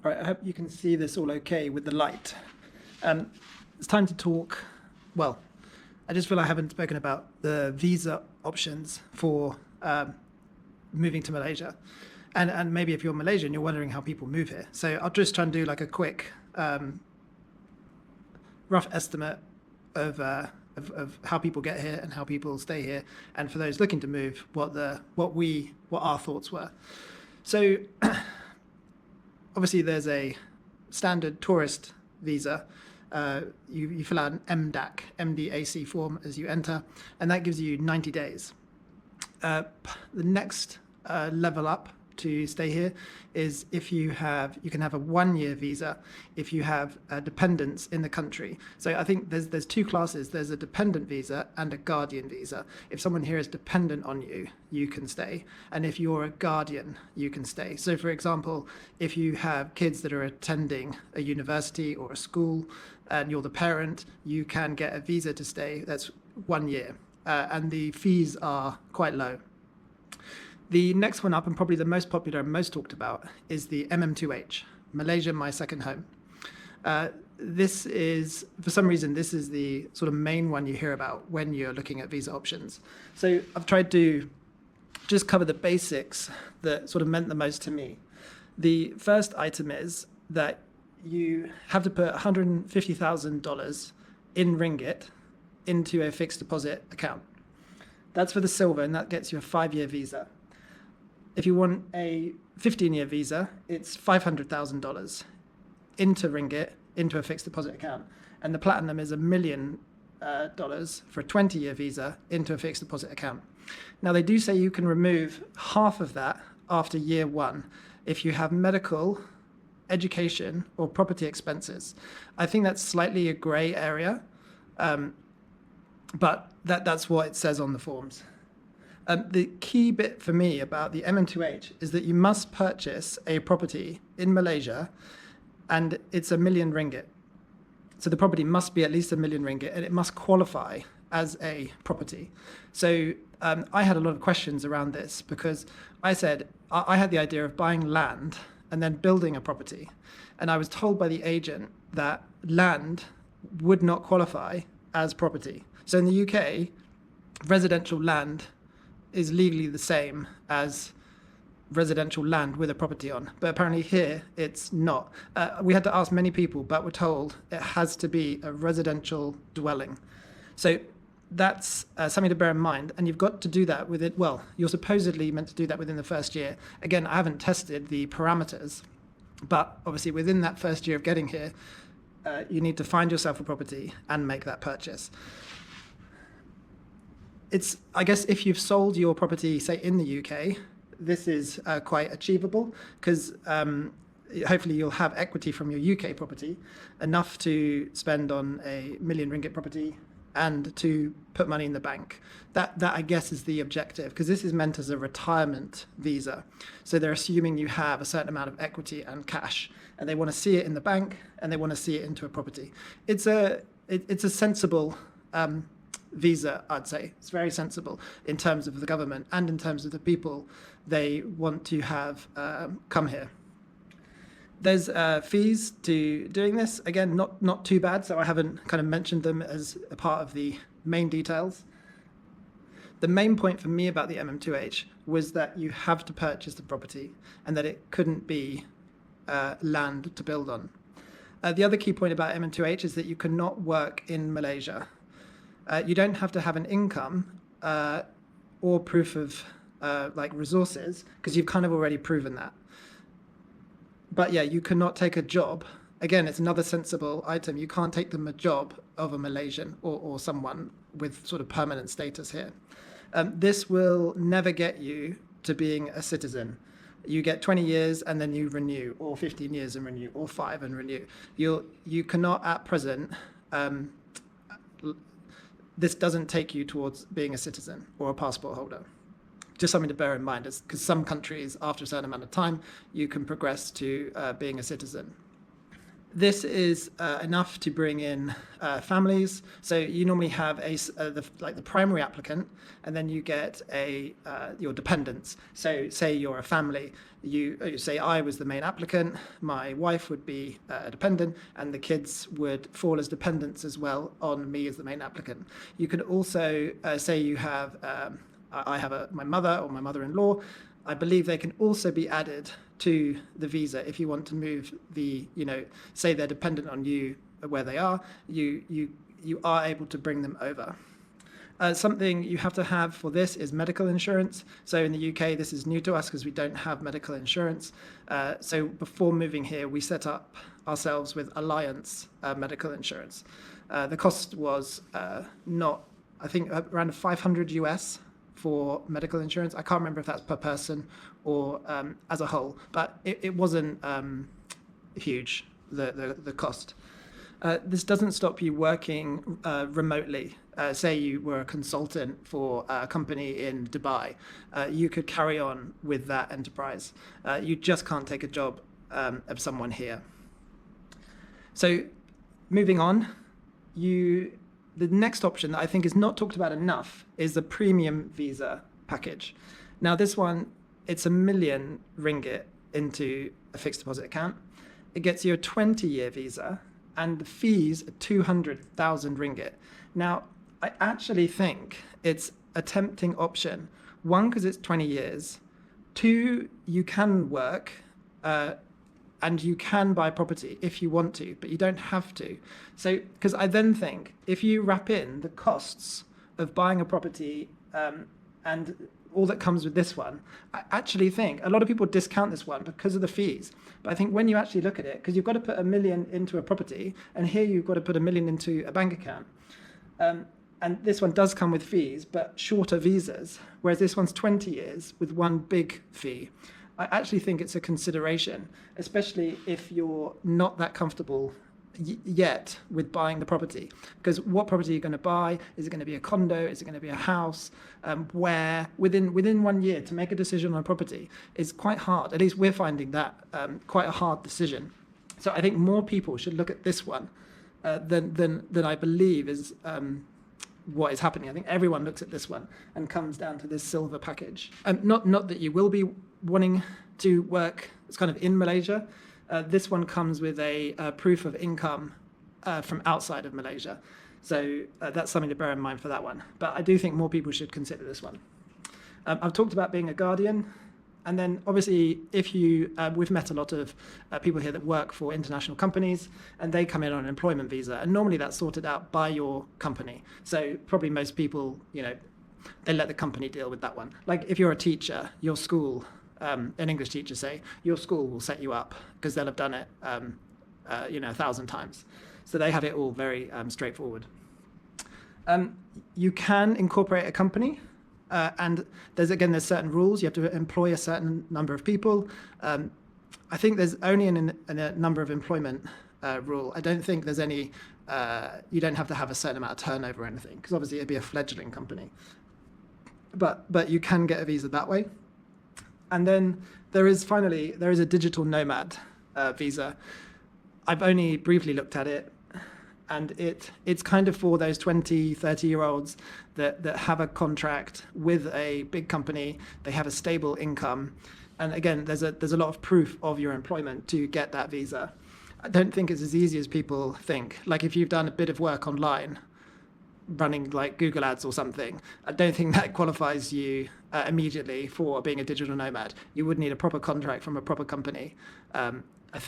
All right, I hope you can see this all okay with the light. It's time to talk. Well, I just feel I haven't spoken about the visa options for moving to Malaysia. And maybe if you're Malaysian, you're wondering how people move here. So I'll just try and do like a quick rough estimate of how people get here and how people stay here. And for those looking to move, what our thoughts were. So obviously there's a standard tourist visa. You fill out an MDAC form as you enter, and that gives you 90 days. The next level up to stay here is if you can have a 1-year visa if you have dependents in the country. So I think there's two classes. There's a dependent visa and a guardian visa. If someone here is dependent on you, you can stay. And if you're a guardian, you can stay. So for example, if you have kids that are attending a university or a school and you're the parent, you can get a visa to stay. That's 1 year. And the fees are quite low. The next one up, and probably the most popular and most talked about, is the MM2H, Malaysia, My Second Home. This is, for some reason, this is the sort of main one you hear about when you're looking at visa options. So I've tried to just cover the basics that sort of meant the most to me. The first item is that you have to put $150,000 in ringgit into a fixed deposit account. That's for the silver, and that gets you a 5-year visa. If you want a 15-year visa, it's $500,000 into ringgit, into a fixed deposit account. And the platinum is $1 million for a 20-year visa into a fixed deposit account. Now, they do say you can remove half of that after year 1 if you have medical, education, or property expenses. I think that's slightly a gray area, but that's what it says on the forms. The key bit for me about the MM2H is that you must purchase a property in Malaysia and it's $1 million ringgit. So the property must be at least $1 million ringgit and it must qualify as a property. So I had a lot of questions around this because I said I had the idea of buying land and then building a property. And I was told by the agent that land would not qualify as property. So in the UK, residential land is legally the same as residential land with a property on. But apparently here, it's not. We had to ask many people, but we're told it has to be a residential dwelling. So that's something to bear in mind. And you've got to do that with it. Well, you're supposedly meant to do that within the first year. Again, I haven't tested the parameters, but obviously within that first year of getting here, you need to find yourself a property and make that purchase. I guess if you've sold your property, say in the UK, this is quite achievable because hopefully you'll have equity from your UK property, enough to spend on a $1 million ringgit property and to put money in the bank. That I guess is the objective, because this is meant as a retirement visa. So they're assuming you have a certain amount of equity and cash, and they want to see it in the bank and they want to see it into a property. It's a sensible visa, I'd say. It's very sensible in terms of the government and in terms of the people they want to have come here. There's fees to doing this. Again, not too bad, so I haven't kind of mentioned them as a part of the main details. The main point for me about the MM2H was that you have to purchase the property and that it couldn't be land to build on. The other key point about MM2H is that you cannot work in Malaysia. You don't have to have an income or proof of like resources, because you've kind of already proven that. But yeah, you cannot take a job. Again, it's another sensible item. You can't take them a job of a Malaysian or someone with sort of permanent status here. This will never get you to being a citizen. You get 20 years and then you renew, or 15 years and renew, or 5 and renew. You cannot at present, this doesn't take you towards being a citizen or a passport holder. Just something to bear in mind, because some countries, after a certain amount of time, you can progress to being a citizen. This is enough to bring in families. So you normally have the primary applicant, and then you get your dependents. So say you're a family, you say I was the main applicant, my wife would be a dependent, and the kids would fall as dependents as well on me as the main applicant. You could also say you have I have my mother or my mother-in-law. I believe they can also be added to the visa if you want to move say they're dependent on you where they are, you are able to bring them over. Something you have to have for this is medical insurance. So in the UK, this is new to us because we don't have medical insurance. So before moving here, we set up ourselves with Alliance medical insurance. The cost was I think around 500 US for medical insurance. I can't remember if that's per person or as a whole, but it wasn't huge, the cost. This doesn't stop you working remotely. Say you were a consultant for a company in Dubai, you could carry on with that enterprise. You just can't take a job of someone here. So moving on, the next option that I think is not talked about enough is the premium visa package. Now this one, it's 1 million ringgit into a fixed deposit account. It gets you a 20-year visa, and the fees are 200,000 ringgit. Now, I actually think it's a tempting option. One, because it's 20 years. Two, you can work and you can buy property if you want to, but you don't have to. So, because I then think if you wrap in the costs of buying a property and all that comes with this one, I actually think a lot of people discount this one because of the fees. But I think when you actually look at it, because you've got to put 1 million into a property, and here you've got to put 1 million into a bank account. And this one does come with fees, but shorter visas, whereas this one's 20 years with one big fee. I actually think it's a consideration, especially if you're not that comfortable yet with buying the property. Because what property are you going to buy? Is it going to be a condo? Is it going to be a house? Where within 1 year to make a decision on a property is quite hard. At least we're finding that quite a hard decision. So I think more people should look at this one than I believe is what is happening. I think everyone looks at this one and comes down to this silver package. Not that you will be wanting to work, it's kind of in Malaysia. This one comes with a proof of income from outside of Malaysia. So that's something to bear in mind for that one. But I do think more people should consider this one. I've talked about being a guardian. And then obviously, if we've met a lot of people here that work for international companies, and they come in on an employment visa, and normally that's sorted out by your company. So probably most people, they let the company deal with that one. Like if you're a teacher, your school, an English teacher, say, your school will set you up because they'll have done it, 1,000 times. So they have it all very straightforward. You can incorporate a company. And there's certain rules. You have to employ a certain number of people. I think there's only a number of employment rule. I don't think there's any, you don't have to have a certain amount of turnover or anything, because obviously it'd be a fledgling company. But you can get a visa that way. And then there is a digital nomad visa. I've only briefly looked at it. And it's kind of for those 20, 30-year-olds that have a contract with a big company. They have a stable income. And again, there's a lot of proof of your employment to get that visa. I don't think it's as easy as people think. Like if you've done a bit of work online, running like Google ads or something, I don't think that qualifies you immediately for being a digital nomad. You would need a proper contract from a proper company.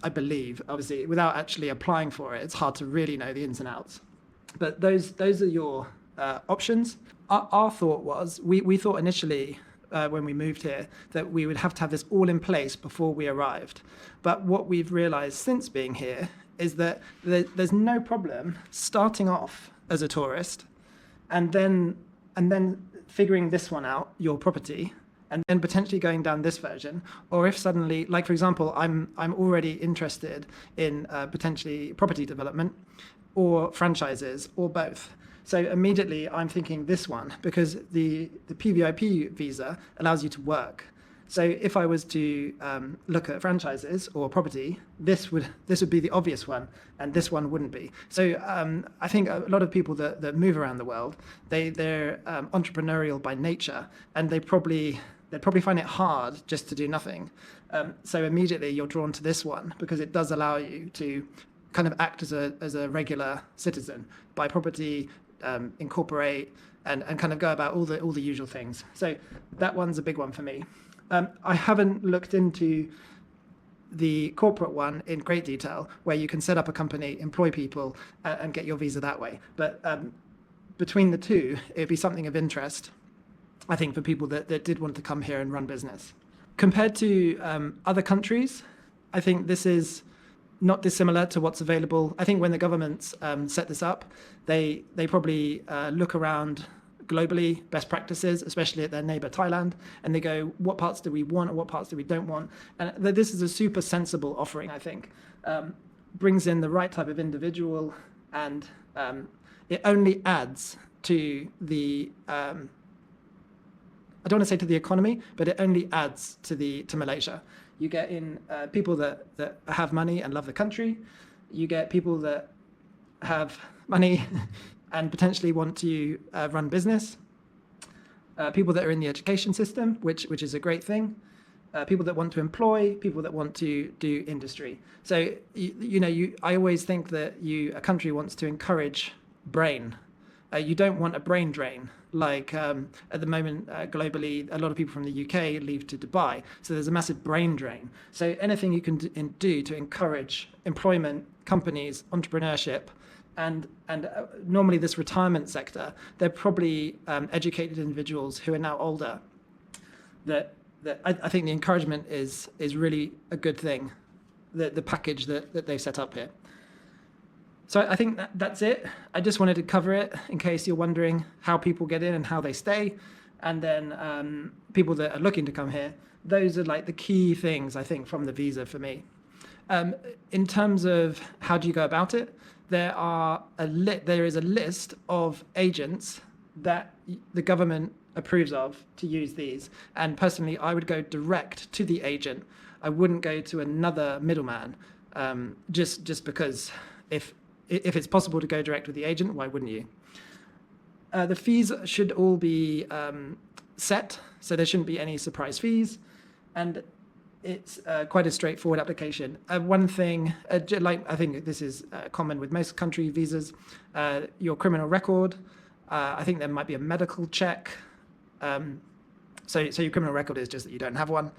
I believe, obviously, without actually applying for it, it's hard to really know the ins and outs. But those are your options. Our thought was, we thought initially when we moved here that we would have to have this all in place before we arrived. But what we've realized since being here is that there's no problem starting off as a tourist and then figuring this one out, your property, and then potentially going down this version. Or if suddenly, like for example, I'm already interested in potentially property development or franchises or both. So immediately I'm thinking this one, because the PVIP visa allows you to work. So if I was to look at franchises or property, this would be the obvious one, and this one wouldn't be. So I think a lot of people that move around the world, they're entrepreneurial by nature, and they'd probably find it hard just to do nothing. So immediately you're drawn to this one because it does allow you to kind of act as a regular citizen, buy property, incorporate, and kind of go about all the usual things. So that one's a big one for me. I haven't looked into the corporate one in great detail, where you can set up a company, employ people, and get your visa that way. But between the two, it'd be something of interest, I think, for people that did want to come here and run business. Compared to other countries, I think this is not dissimilar to what's available. I think when the governments set this up, they probably look around globally, best practices, especially at their neighbor Thailand, and they go, what parts do we want and what parts do we don't want? And this is a super sensible offering, I think. Brings in the right type of individual, and it only adds to the I don't want to say to the economy, but it only adds to Malaysia. You get in people that have money and love the country. You get people that have money and potentially want to run business. People that are in the education system, which is a great thing. People that want to employ, people that want to do industry. So I always think that a country wants to encourage brain. You don't want a brain drain. Like at the moment, globally, a lot of people from the UK leave to Dubai. So there's a massive brain drain. So anything you can do to encourage employment, companies, entrepreneurship, and normally this retirement sector, they're probably educated individuals who are now older. That I think the encouragement is really a good thing, the package that they've set up here. So I think that's it. I just wanted to cover it in case you're wondering how people get in and how they stay. And then people that are looking to come here, those are like the key things, I think, from the visa for me. In terms of how do you go about it, there is a list of agents that the government approves of to use these. And personally, I would go direct to the agent. I wouldn't go to another middleman, just because if it's possible to go direct with the agent, why wouldn't you? The fees should all be set, so there shouldn't be any surprise fees, and it's quite a straightforward application. One thing, like I think this is common with most country visas, your criminal record. I think there might be a medical check. So your criminal record is just that you don't have one.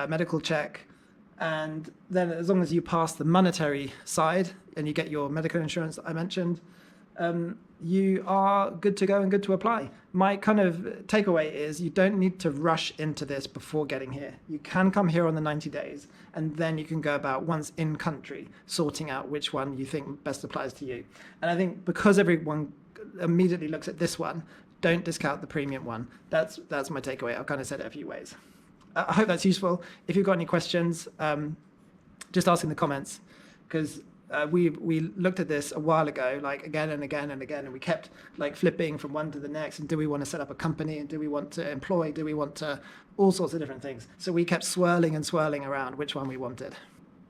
Medical check. And then as long as you pass the monetary side and you get your medical insurance that I mentioned, you are good to go and good to apply. My kind of takeaway is you don't need to rush into this before getting here. You can come here on the 90 days, and then you can go about, once in country, sorting out which one you think best applies to you. And I think because everyone immediately looks at this one, don't discount the premium one. That's my takeaway. I've kind of said it a few ways. I hope that's useful. If you've got any questions, just ask in the comments, because we looked at this a while ago, like again and again and again, and we kept like flipping from one to the next. And do we want to set up a company? And do we want to employ? Do we want to all sorts of different things? So we kept swirling and swirling around which one we wanted.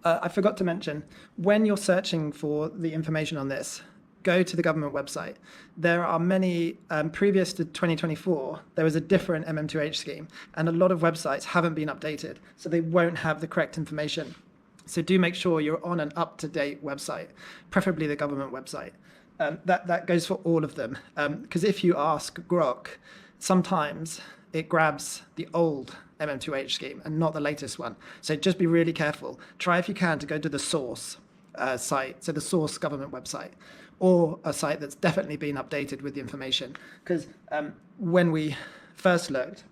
I forgot to mention, when you're searching for the information on this, go to the government website. There are many, previous to 2024, there was a different MM2H scheme, and a lot of websites haven't been updated, so they won't have the correct information. So do make sure you're on an up-to-date website, preferably the government website. That goes for all of them, because if you ask Grok, sometimes it grabs the old MM2H scheme and not the latest one. So just be really careful. Try if you can to go to the source site, so the source government website, or a site that's definitely been updated with the information. Because when we first looked,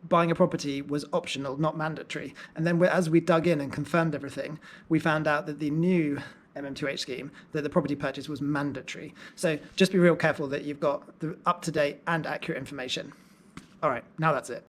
buying a property was optional, not mandatory. And then as we dug in and confirmed everything, we found out that the new MM2H scheme, that the property purchase was mandatory. So just be real careful that you've got the up-to-date and accurate information. All right, now that's it.